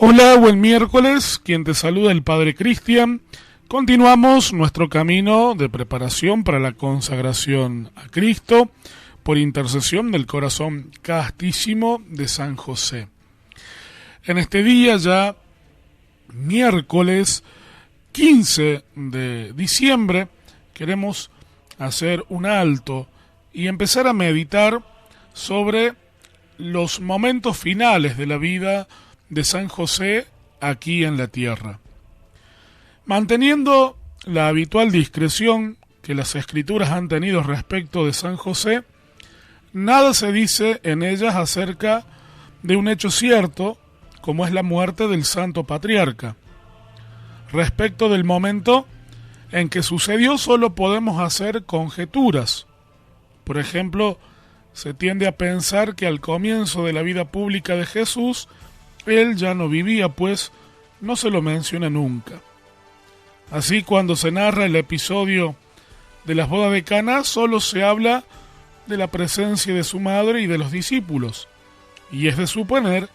Hola, buen miércoles, quien te saluda el Padre Cristian. Continuamos nuestro camino de preparación para la consagración a Cristo por intercesión del corazón castísimo de San José. En este día ya, miércoles 15 de diciembre, queremos hacer un alto y empezar a meditar sobre los momentos finales de la vida de San José aquí en la tierra. Manteniendo la habitual discreción que las escrituras han tenido respecto de San José, nada se dice en ellas acerca de un hecho cierto, como es la muerte del santo patriarca. Respecto del momento en que sucedió, solo podemos hacer conjeturas. Por ejemplo, se tiende a pensar que al comienzo de la vida pública de Jesús, él ya no vivía, pues no se lo menciona nunca. Así, cuando se narra el episodio de las bodas de Caná, solo se habla de la presencia de su madre y de los discípulos, y es de suponer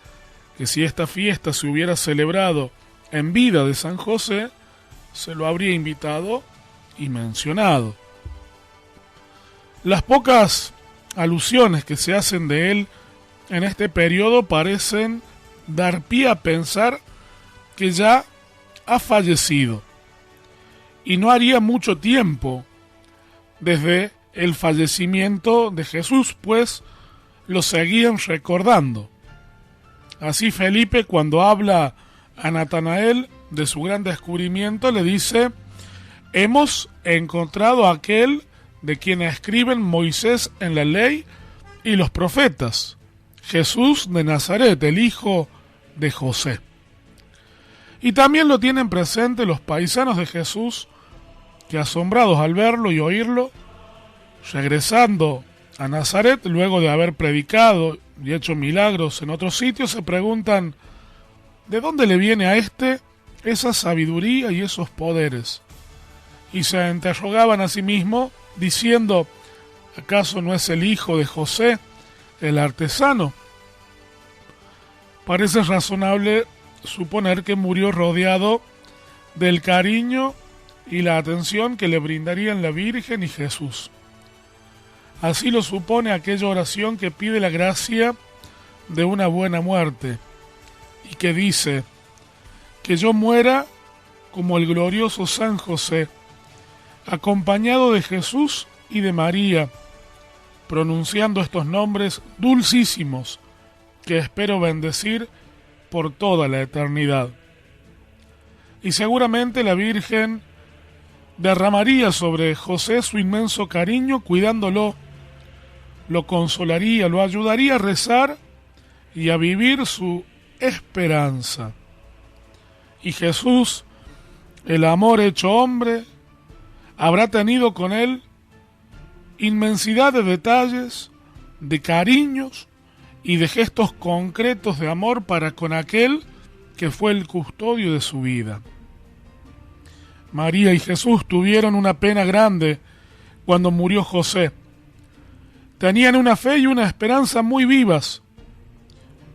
que si esta fiesta se hubiera celebrado en vida de San José, se lo habría invitado y mencionado. Las pocas alusiones que se hacen de él en este periodo parecen dar pie a pensar que ya ha fallecido, y no haría mucho tiempo desde el fallecimiento de Jesús, pues lo seguían recordando. Así Felipe, cuando habla a Natanael de su gran descubrimiento, le dice: hemos encontrado a aquel de quien escriben Moisés en la ley y los profetas, Jesús de Nazaret, el hijo de José. Y también lo tienen presente los paisanos de Jesús, que asombrados al verlo y oírlo, regresando a Nazaret, luego de haber predicado y hecho milagros en otros sitios, se preguntan: ¿de dónde le viene a este esa sabiduría y esos poderes? Y se interrogaban a sí mismos, diciendo: ¿acaso no es el hijo de José, el artesano? Parece razonable suponer que murió rodeado del cariño y la atención que le brindarían la Virgen y Jesús. Así lo supone aquella oración que pide la gracia de una buena muerte y que dice: que yo muera como el glorioso San José, acompañado de Jesús y de María, pronunciando estos nombres dulcísimos que espero bendecir por toda la eternidad. Y seguramente la Virgen derramaría sobre José su inmenso cariño, cuidándolo, lo consolaría, lo ayudaría a rezar y a vivir su esperanza. Y Jesús, el amor hecho hombre, habrá tenido con él inmensidad de detalles, de cariños y de gestos concretos de amor para con aquel que fue el custodio de su vida. María y Jesús tuvieron una pena grande cuando murió José. Tenían una fe y una esperanza muy vivas,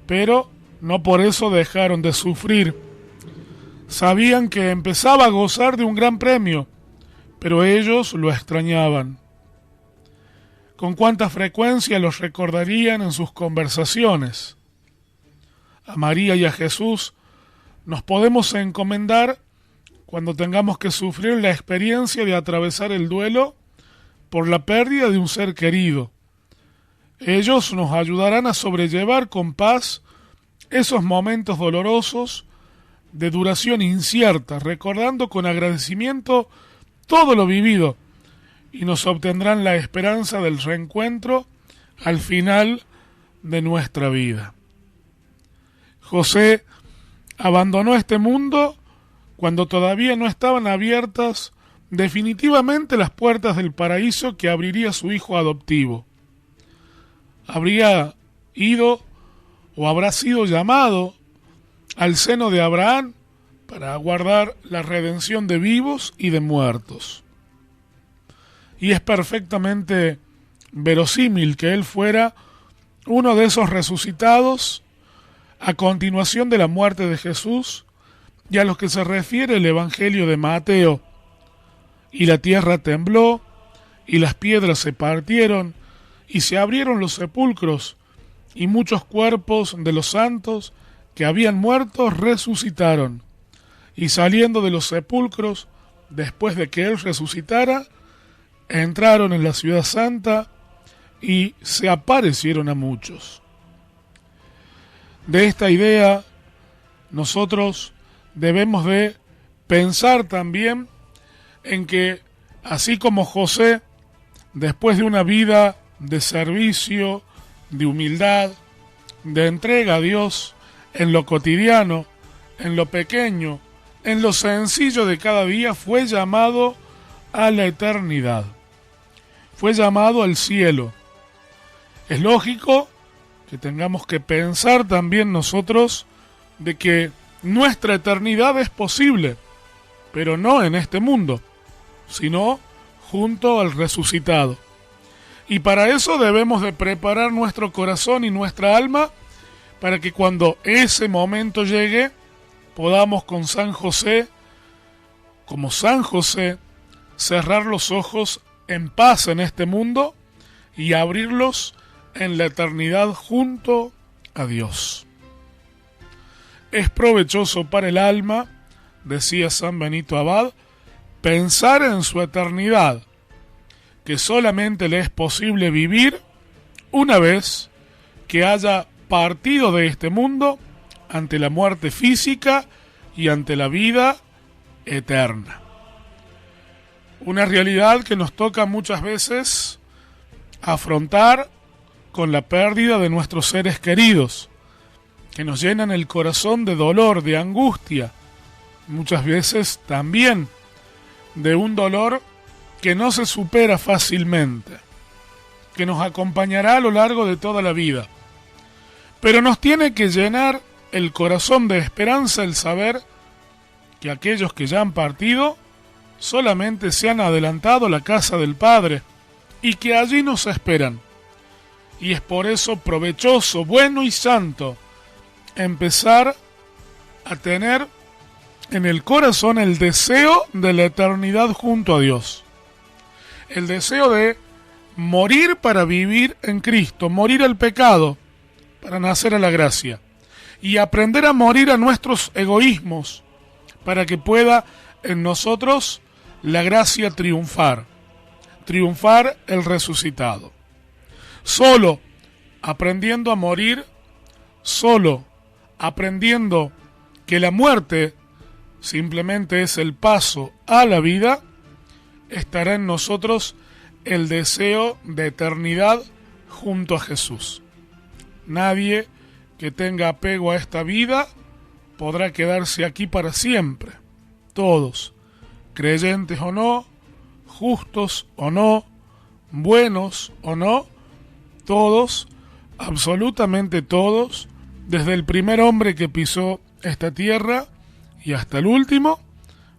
pero no por eso dejaron de sufrir. Sabían que empezaba a gozar de un gran premio, pero ellos lo extrañaban. Con cuánta frecuencia los recordarían en sus conversaciones. A María y a Jesús nos podemos encomendar cuando tengamos que sufrir la experiencia de atravesar el duelo por la pérdida de un ser querido. Ellos nos ayudarán a sobrellevar con paz esos momentos dolorosos de duración incierta, recordando con agradecimiento todo lo vivido, y nos obtendrán la esperanza del reencuentro al final de nuestra vida. José abandonó este mundo cuando todavía no estaban abiertas definitivamente las puertas del paraíso que abriría su hijo adoptivo. Habría ido o habrá sido llamado al seno de Abraham para aguardar la redención de vivos y de muertos. Y es perfectamente verosímil que él fuera uno de esos resucitados a continuación de la muerte de Jesús y a los que se refiere el Evangelio de Mateo. Y la tierra tembló, y las piedras se partieron, y se abrieron los sepulcros, y muchos cuerpos de los santos que habían muerto resucitaron. Y saliendo de los sepulcros, después de que él resucitara, entraron en la ciudad santa y se aparecieron a muchos. De esta idea, nosotros debemos de pensar también en que, así como José, después de una vida de servicio, de humildad, de entrega a Dios en lo cotidiano, en lo pequeño, en lo sencillo de cada día, fue llamado a la eternidad, fue llamado al cielo. Es lógico que tengamos que pensar también nosotros de que nuestra eternidad es posible, pero no en este mundo, sino junto al resucitado. Y para eso debemos de preparar nuestro corazón y nuestra alma para que cuando ese momento llegue, podamos con San José, como San José, cerrar los ojos en paz en este mundo y abrirlos en la eternidad junto a Dios. Es provechoso para el alma, decía San Benito Abad, pensar en su eternidad, que solamente le es posible vivir una vez que haya partido de este mundo ante la muerte física y ante la vida eterna. Una realidad que nos toca muchas veces afrontar con la pérdida de nuestros seres queridos, que nos llenan el corazón de dolor, de angustia, muchas veces también de un dolor que no se supera fácilmente, que nos acompañará a lo largo de toda la vida. Pero nos tiene que llenar el corazón de esperanza el saber que aquellos que ya han partido solamente se han adelantado a la casa del Padre y que allí nos esperan. Y es por eso provechoso, bueno y santo empezar a tener en el corazón el deseo de la eternidad junto a Dios. El deseo de morir para vivir en Cristo, morir al pecado para nacer a la gracia y aprender a morir a nuestros egoísmos para que pueda en nosotros la gracia triunfar el resucitado. Solo aprendiendo a morir, solo aprendiendo que la muerte simplemente es el paso a la vida, estará en nosotros el deseo de eternidad junto a Jesús. Nadie que tenga apego a esta vida podrá quedarse aquí para siempre. Todos, creyentes o no, justos o no, buenos o no, todos, absolutamente todos, desde el primer hombre que pisó esta tierra y hasta el último,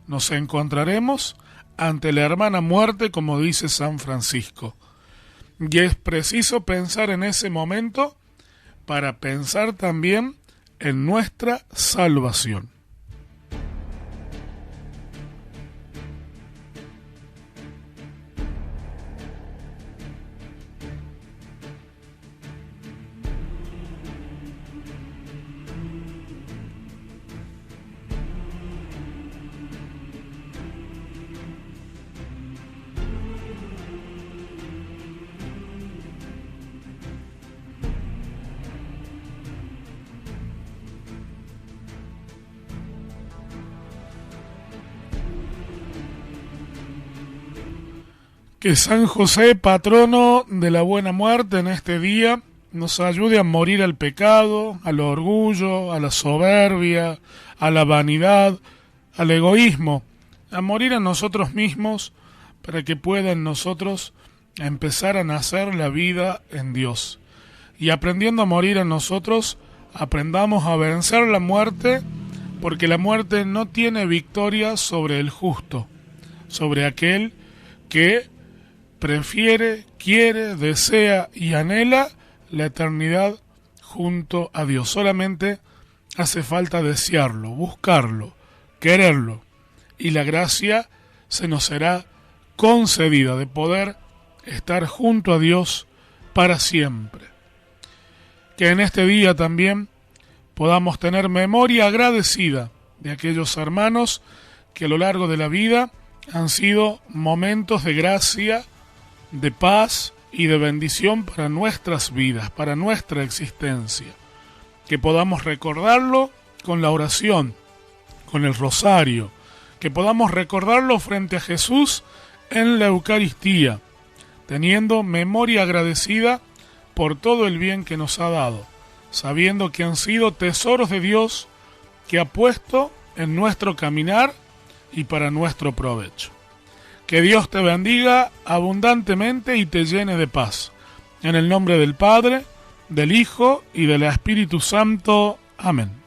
nos encontraremos ante la hermana muerte, como dice San Francisco. Y es preciso pensar en ese momento para pensar también en nuestra salvación. Que San José, patrono de la buena muerte en este día, nos ayude a morir al pecado, al orgullo, a la soberbia, a la vanidad, al egoísmo, a morir a nosotros mismos para que pueda en nosotros empezar a nacer la vida en Dios. Y aprendiendo a morir a nosotros, aprendamos a vencer la muerte, porque la muerte no tiene victoria sobre el justo, sobre aquel que prefiere, quiere, desea y anhela la eternidad junto a Dios. Solamente hace falta desearlo, buscarlo, quererlo, y la gracia se nos será concedida de poder estar junto a Dios para siempre. Que en este día también podamos tener memoria agradecida de aquellos hermanos que a lo largo de la vida han sido momentos de gracia, de paz y de bendición para nuestras vidas, para nuestra existencia. Que podamos recordarlo con la oración, con el rosario, que podamos recordarlo frente a Jesús en la Eucaristía, teniendo memoria agradecida por todo el bien que nos ha dado, sabiendo que han sido tesoros de Dios que ha puesto en nuestro caminar y para nuestro provecho. Que Dios te bendiga abundantemente y te llene de paz. En el nombre del Padre, del Hijo y del Espíritu Santo. Amén.